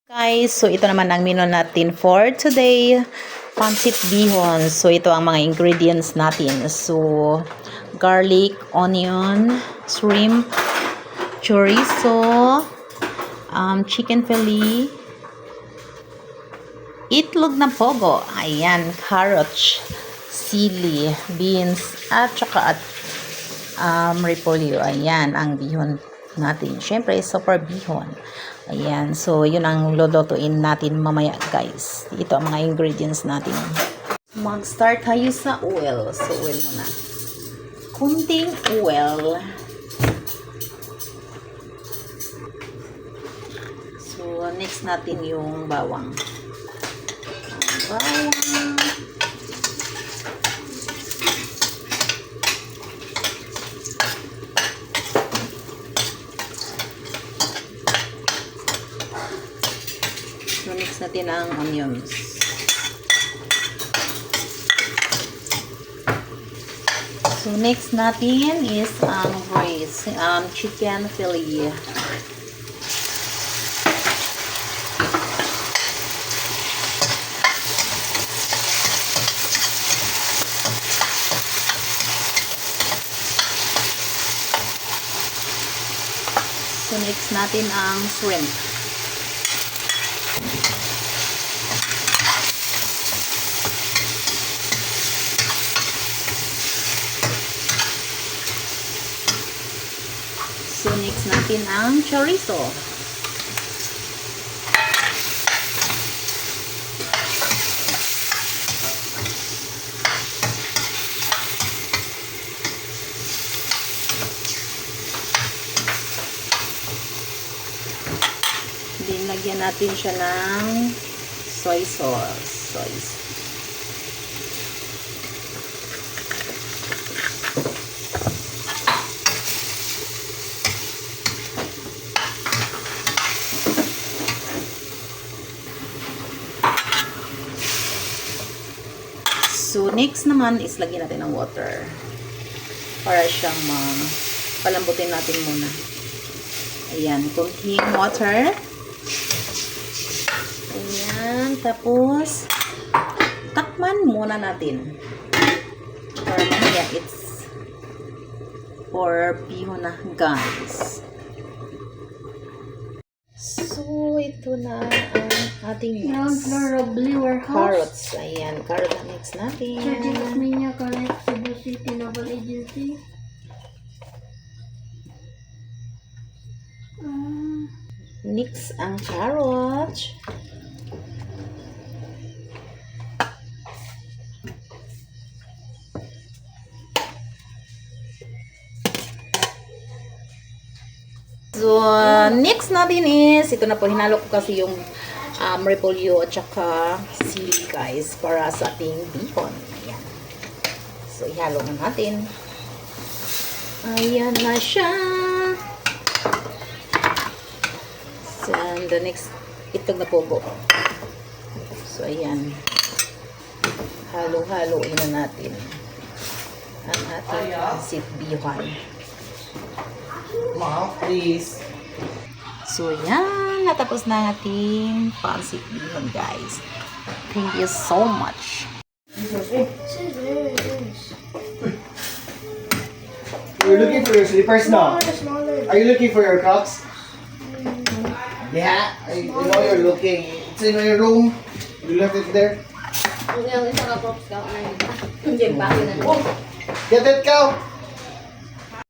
Guys, so ito naman ang menu natin for today. Pancit bihon. So ito ang mga ingredients natin. So garlic, onion, shrimp, chorizo, chicken fillet, itlog na pogo, ayan, carrots, sili, beans, at saka repolyo. Ayan ang bihon natin. Syempre, super bihon. Ayan. So, yun ang lulutuin natin mamaya, guys. Ito ang mga ingredients natin. Mag-start tayo sa oil. So, oil muna. Kunting oil. So, next natin yung bawang. Bawang. So, next natin ang onions. So, next natin is ang rice, chicken fillet. So, next natin ang shrimp. So, next natin ang chorizo. Then, lagyan natin siya ng soy sauce. So, next naman is lagyan natin ng water. Para siyang palambutin natin muna. Ayan, kunting water. Ayan, tapos takman muna natin. Para mamaya it's for bihon na, guys. So, ito na ang ating carrots. Ayan, carrot na mix natin. Cebu City Naval Agency. Mix ang carrots. So, next natin is, ito na po, hinalo ko kasi yung repolyo at saka sili, guys, para sa ating bihon. Ayan. So, ihalo na natin. Ayan na siya. So, and the next, itlog na pogo. So, ayan. Halo-haloin na natin ang ating pancit bihon. Mom, please. So, yan. Natapos na ating pancit bihon, guys. Thank you so much. You're looking for your slippers now? Are you looking for your Crocs? Yeah, I know you're looking. It's in your room. You left it there. Get it, cow.